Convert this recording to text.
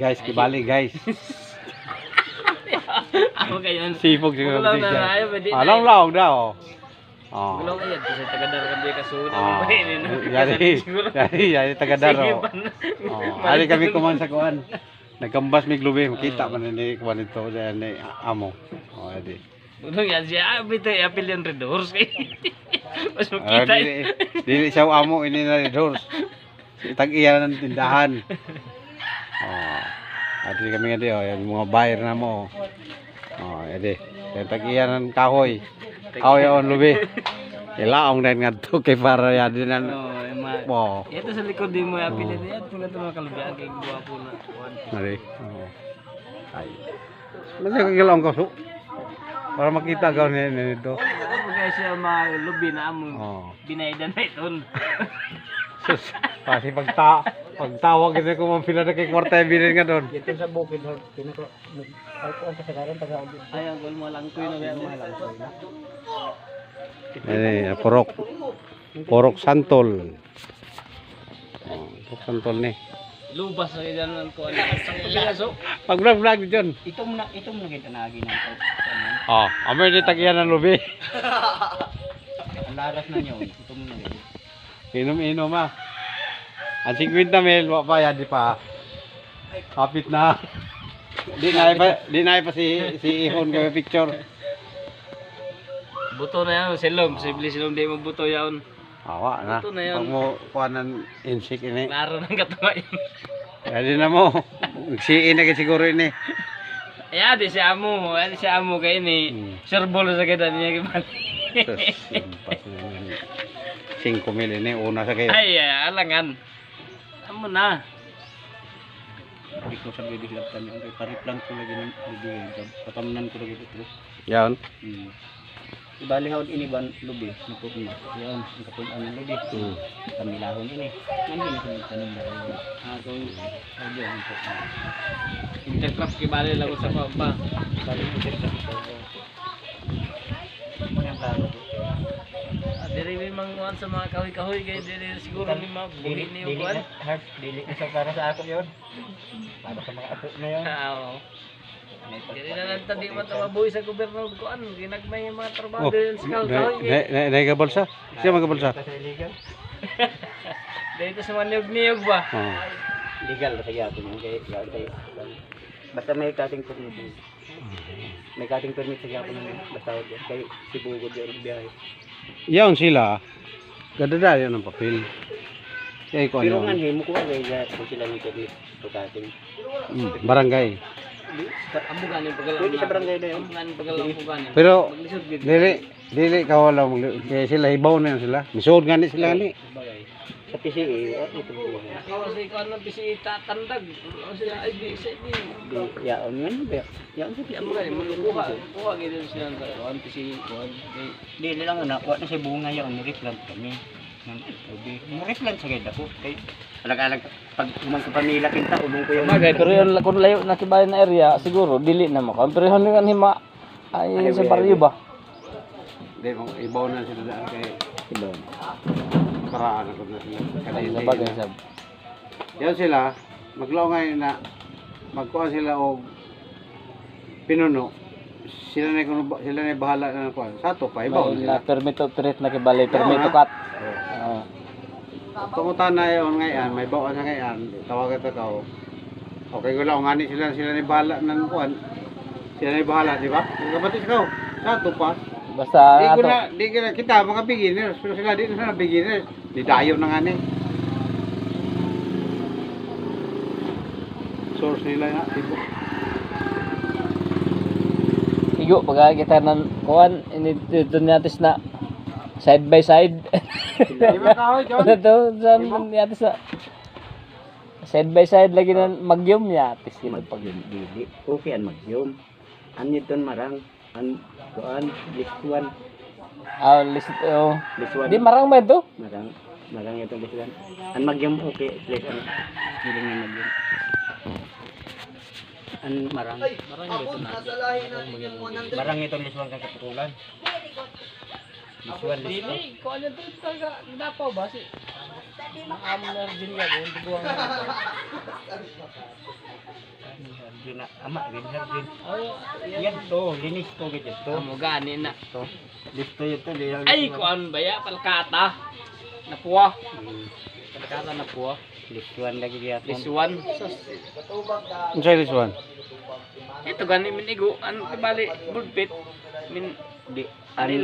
Guys, kibali guys. Ako kayo. Sipog siguro. Gulaw na na ayo pwede. Anong laog daw? Oh. Gulaw kayo kasi tagadar kan dia kasuna. Oh. Yari tagadaro. Oh, ali kami kuman sa kuan. Nagkambas mi globe, makita man ni kuan ito ni amo. Oh, edi. Unong yan siya, bito apil yung Red Horse kay. Mas makita. Dili siya amo ini na Red Horse. Tag-iya ng tindahan. Oh. Adi kami nga di oh, yung mga buyer na mo. Oh, edi. Tag-iya ng kahoy. Kahoy on lubi. Ilaong din nga to kay para ya din nan. Oh. Ito sa likod din mo apil yan. Puna to mga kalubian kay guwapo na. Mari. Oh. Ay. Masih kagilong ko so. Para makita gaw ni nito. Mga siya malubi na amo. Oh. Binaydan na iton. Sus, kasi pagtawag ito ko man pila na kay kwarta bilin nga doon. Dito sa bukid pinako ang kasagaran taga. Ay ang gol mo lang kuy na lang. Eh, porok santol. Oh, porok santol ni. Lubas na diyan ng kuan. Sakto biyaso. Pag-vlog diyon. Itong na kita nagi ng Oh, amoy ni tagyan ng lubi. ang laras na niyo. Itong na gid. Inom-inom ah. Ang 50 mil wa pa yan di pa. Kapit na. Di na pa si Ihon kay picture. Buto na yan, silom. Posible silom di mo buto yan. Awa na. Ito na yan. Pag mo kuanan insik ini. Klaro ng katawa yun. Dali na mo. Nagsiin na siguro ini. Ay, di siya amo. Ay, di siya amo kayo ni. Serbol sa kita niya kiban. 5 mil ini una sa kayo. Ay, alangan. Amo na. Hindi ko sabi dihlatan yung kay pariplan ko lagi ng bibigay. Patamunan ko lagi ito. Yan. Ibali haud ini ban lubi nako na. Yan ang katuan ng lubi. Kamilahon ini. Nandun sa tanong na. Ako audio ang po. Intercraft kibali lang sa pa. Bali ko sa mga plano. Diri may manguan sa mga kahoy-kahoy kay diri siguro ni mabuhi ni yung kuan. Heart dili isa para sa ako yon. Para sa mga apo na yon. Oo. Diri na lang tadi man mabuhi sa gobyerno kuan, ginagmay yung mga trabaho diri sa kahoy. Naika bolsa? Siya magabolsa? Sa illegal. Dito sa maniyog-niyog ba? Oh. Legal sa gyapon yung kay basta may cutting permit. May cutting permit sa gyapon basta kay sibugod yung biyahe. Yaon sila. Gadada yan ang papel. Kaya ko Pero nga ano. hindi mo kuha kaya kung sila may permit sa cutting. Barangay. Amo ganing pagalang. Pwede sa barangay na yun. Amo ganing pagalang ko ganing. Pero Maglisod gid. dili ka wala kaya sila hibaw na yan sila. Misod gani sila ni. Sa PCA, ito po. Ako si kuan lang bisi tatandag. O siya ay di sa ni. Yaon nga ba? Yaon sa Amo ganing malukuha. Kuha gid sila ng kuan si kuan. Di lang na kuha na sa bunga yaon ni replant kami. Mo replant sa gid ako kay alag-alag pag kuman sa pamilya kinta ulong ko yung Bagay pero yung kung layo na kibayan na area siguro dili na mo. Pero ano nga hima ay sa baryo ba? Di mo ibaw na sila daan kay Ibaw. paraan ako na sila. Sa bagay sab. Yan sila maglaw na magkuha sila og pinuno. Sila na bahala na kuan. Sa to pa ibaw Na sila. permit to operate na kibali, permit to cut. Oo. Tumutan na yon ngayon, may bawa sa ngayon, tawagan ta ka. Okay ko lang ngani sila ni bahala nang kuan. Sila ni bahala, di ba? Kapatid ko. Sa to pa. Basta ato. Di ko na kita mga beginners, pero sila di na beginners. Di dayo na ngani. Source nila na tipo. Igo pag kita nan kuan ini dito natis na side by side. Lima kahoy, John. Ano to san natis na side by side lagi nan magyum yatis yun pag dili. Okay an magyom. Anyo ton marang an kuan likuan list oh. likuan. Di marang ba to? Marang itong likuan. An magyom okay place an feeling ng magyom. An marang dito na. Marang itong likuan kang katutulan. Likuan Dili ko ano to taga dapaw ba si Amo na rin nga, hindi buwang Yun na, ama, Winhardin. Ay, Yan to, linis to, ganyan to. amo gani na. To, listo yun to. Ay, kuan ba ya? Palkata. Napuwa. Hmm, Palkata napuwa. listuan lagi diya. This one. Sus. Ano sa'yo this one? Ito gani minigo. Ano bali? Bulpit. Min. Di, Ano ilalim?